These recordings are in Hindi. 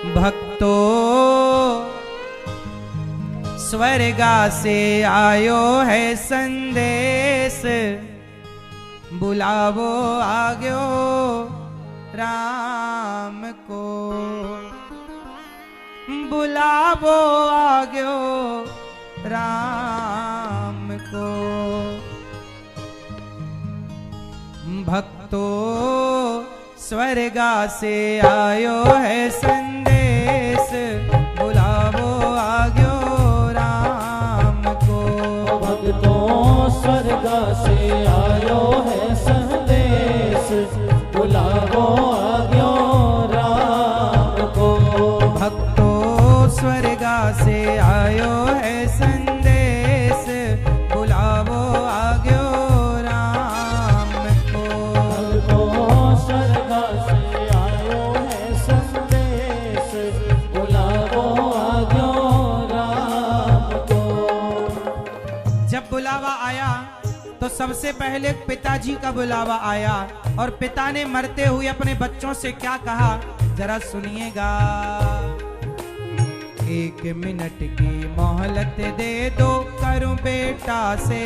भक्तो स्वर्गा से आयो है संदेश, बुलावो आग्यो राम को, बुलावो आग्यो राम को। भक्तो स्वर्गा से आयो है संदेश, बुलावो आग्यो राम को। भक्तों स्वर्गा से आयो है संदेश, बुलावो आग्यो राम को। भक्तों स्वर्गा से आयो है संदेश, बुलावो आग्यो राम को। भक्तों स्वर्गा से आयो है संदेश, बुलावो आग्यो राम को। जब बुलावा आया तो सबसे पहले पिताजी का बुलावा आया, और पिता ने मरते हुए अपने बच्चों से क्या कहा, जरा सुनिएगा। 1 मिनट की मोहलत दे दो, करूं बेटा से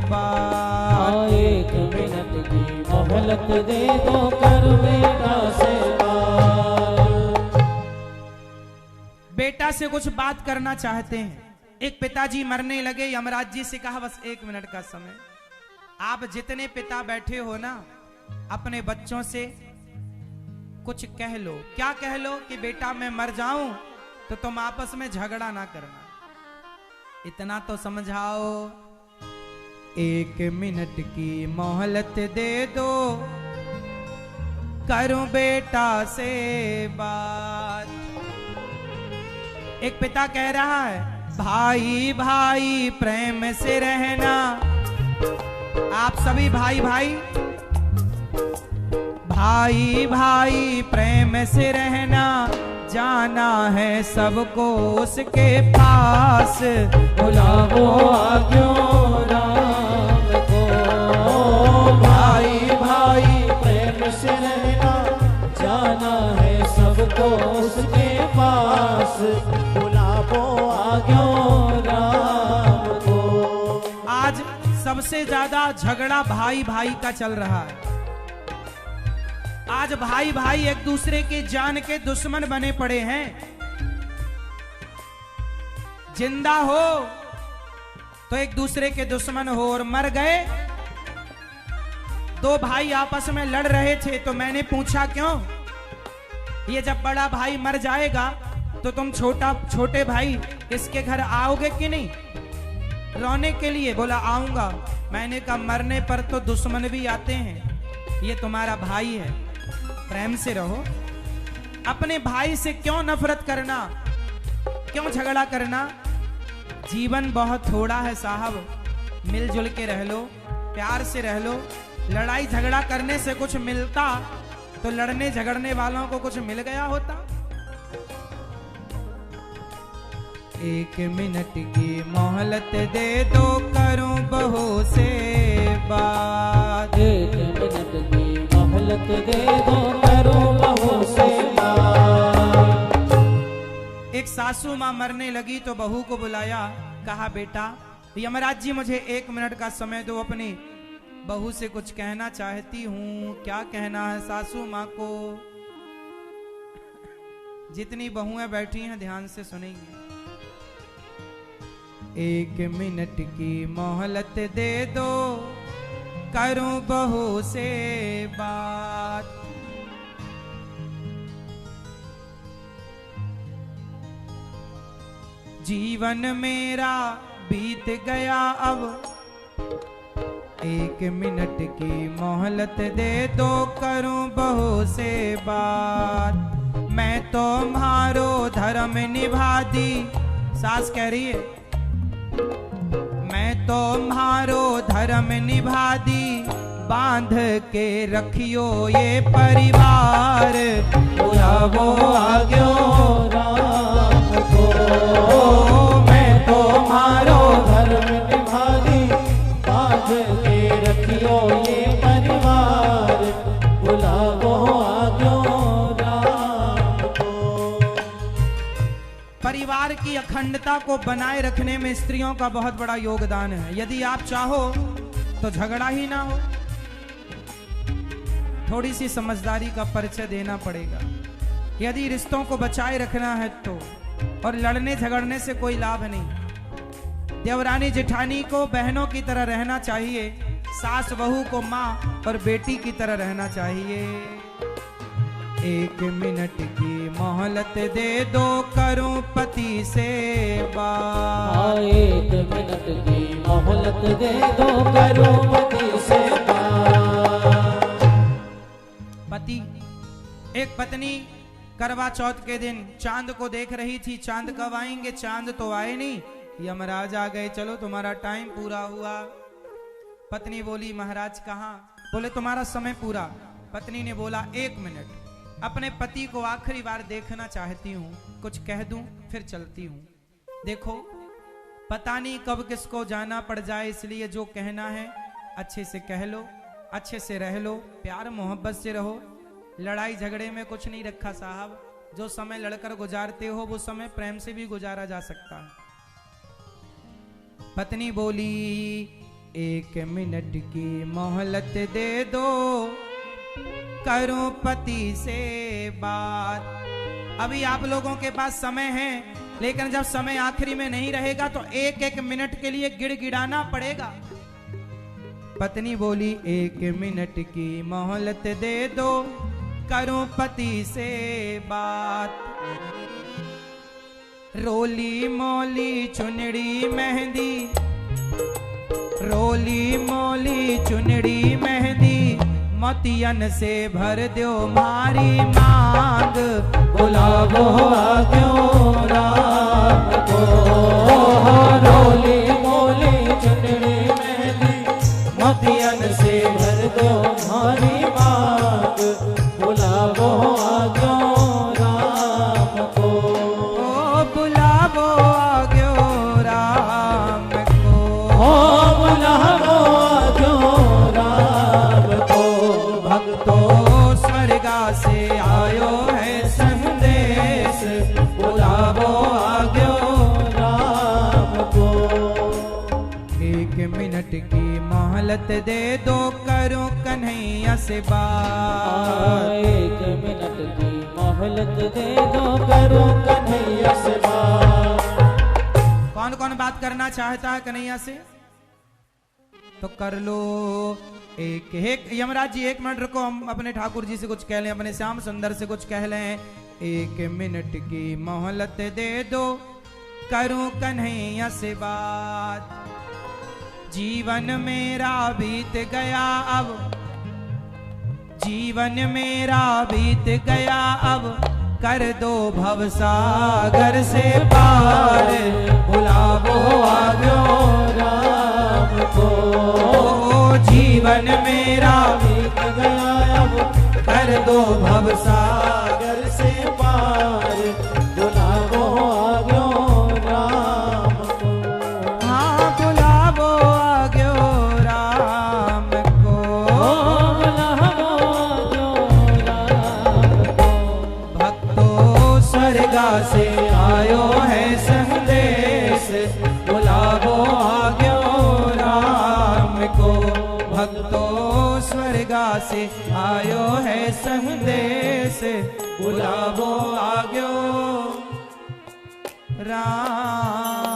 बात। 1 मिनट की मोहलत दे दो, कर बेटा से बात। बेटा से कुछ बात करना चाहते हैं। एक पिताजी मरने लगे, यमराज जी से कहा बस 1 मिनट का समय। आप जितने पिता बैठे हो ना, अपने बच्चों से कुछ कह लो। क्या कह लो कि बेटा मैं मर जाऊं तो तुम आपस में झगड़ा ना करना, इतना तो समझाओ। 1 मिनट की मोहलत दे दो, करूं बेटा से बात। एक पिता कह रहा है, भाई भाई प्रेम से रहना। आप सभी भाई भाई भाई भाई प्रेम से रहना, जाना है सबको उसके पास, बुलावो आग्यो राम को। भाई भाई प्रेम से रहना, जाना है सबको उसके पास, बुलावो आग्यो राम को। आज सबसे ज्यादा झगड़ा भाई भाई का चल रहा है। आज भाई भाई एक दूसरे के जान के दुश्मन बने पड़े हैं। जिंदा हो तो एक दूसरे के दुश्मन हो, और मर गए। 2 भाई आपस में लड़ रहे थे तो मैंने पूछा क्यों। ये जब बड़ा भाई मर जाएगा तो तुम छोटे भाई इसके घर आओगे कि नहीं रोने के लिए? बोला आऊंगा। मैंने कहा मरने पर तो दुश्मन भी आते हैं, ये तुम्हारा भाई है, प्रेम से रहो। अपने भाई से क्यों नफरत करना, क्यों झगड़ा करना? जीवन बहुत थोड़ा है साहब, मिलजुल के रह लो, प्यार से रह लो। लड़ाई झगड़ा करने से कुछ मिलता तो लड़ने झगड़ने वालों को कुछ मिल गया होता। 1 मिनट की मोहलत दे दो, करूं बहू से बात। 1 मिनट की मोहलत दे दो, करो बहू से बात। एक सासू माँ मरने लगी तो बहू को बुलाया, कहा बेटा यमराज जी मुझे 1 मिनट का समय दो, अपनी बहू से कुछ कहना चाहती हूँ। क्या कहना है सासू माँ को? जितनी बहुएं बैठी हैं ध्यान से सुनेंगे। 1 मिनट की मोहलत दे दो, करूं बहू से बात। जीवन मेरा बीत गया अब, 1 मिनट की मोहलत दे दो, करूं बहू से बात। मैं तो तुम्हारो धर्म निभा दी, सास कह रही है मैं तो तुम्हारो धर्म निभा दी, बांध के रखियो ये परिवार, बुलावो आग्यो राम को। मैं तो तुम्हारो धर्म निभा दी, बांध के रखियो ये परिवार, बुलावो आग्यो राम को। परिवार की अखंडता को बनाए रखने में स्त्रियों का बहुत बड़ा योगदान है। यदि आप चाहो तो झगड़ा ही ना हो। थोड़ी सी समझदारी का परिचय देना पड़ेगा यदि रिश्तों को बचाए रखना है तो, और लड़ने झगड़ने से कोई लाभ नहीं। देवरानी जेठानी को बहनों की तरह रहना चाहिए, सास बहू को माँ और बेटी की तरह रहना चाहिए। 1 मिनट की मोहलत दे दो, करूं पति से बात। 1 मिनट की मोहलत दे दो, करूं पति से बात। पति, एक पत्नी करवा चौथ के दिन चांद को देख रही थी। चांद कब आएंगे? चांद तो आए नहीं, यमराज आ गए, चलो तुम्हारा टाइम पूरा हुआ। पत्नी बोली महाराज कहाँ? बोले तुम्हारा समय पूरा। पत्नी ने बोला 1 मिनट, अपने पति को आखिरी बार देखना चाहती हूँ, कुछ कह दूं फिर चलती हूँ। देखो पता नहीं कब किसको जाना पड़ जाए, इसलिए जो कहना है अच्छे से कह लो, अच्छे से रह लो, प्यार मोहब्बत से रहो। लड़ाई झगड़े में कुछ नहीं रखा साहब। जो समय लड़कर गुजारते हो वो समय प्रेम से भी गुजारा जा सकता है। पत्नी बोली 1 मिनट की मोहलत दे दो, करूं पति से बात। अभी आप लोगों के पास समय है, लेकिन जब समय आखिरी में नहीं रहेगा तो 1-1 मिनट के लिए गिड़गिड़ाना पड़ेगा। पत्नी बोली 1 मिनट की मोहलत दे दो, करूं पति से बात। रोली मोली चुनड़ी मेहंदी, रोली मोली चुनड़ी मेहंदी, मोतियन से भर दो मारी मांग। बुलावो क्यों राम को, रोली मोली चुनड़ी मेहंदी, मोतियन से भर दो मारी मांग। बुलावो क्यों राम को, बुलावो क्यों राम को, बुलावो क्यों राम को। भक्तों स्वर्गा से आयो है संदेश, बुलावो क्यों राम को। 1 मिनट की मोहलत दे दो, करूं कन्हैया से बात। 1 मिनट की मोहलत दे दो, करूं कन्हैया से बात। कौन कौन बात करना चाहता है कन्हैया से? तो कर लो। एक यमराज जी 1 मिनट रुको, हम अपने ठाकुर जी से कुछ कह लें, अपने श्याम सुंदर से कुछ कह लें। 1 मिनट की मोहलत दे दो, करूं कन्हैया से बात। जीवन मेरा बीत गया अब, जीवन मेरा बीत गया अब, कर दो भवसागर से पार। बुलावो आग्यो राम को, जीवन मेरा बीत गया अब, कर दो भवसागर से पार। बुलावो आग्यो राम को, हाँ बुलावो आग्यो राम को, बुलावो आग्यो राम को। भक्तों स्वर्गा से आयो है संदेश, बुलावो आग्यो राम को। भक्तों स्वर्गा से आयो है संदेश, बुलावो आग्यो राम।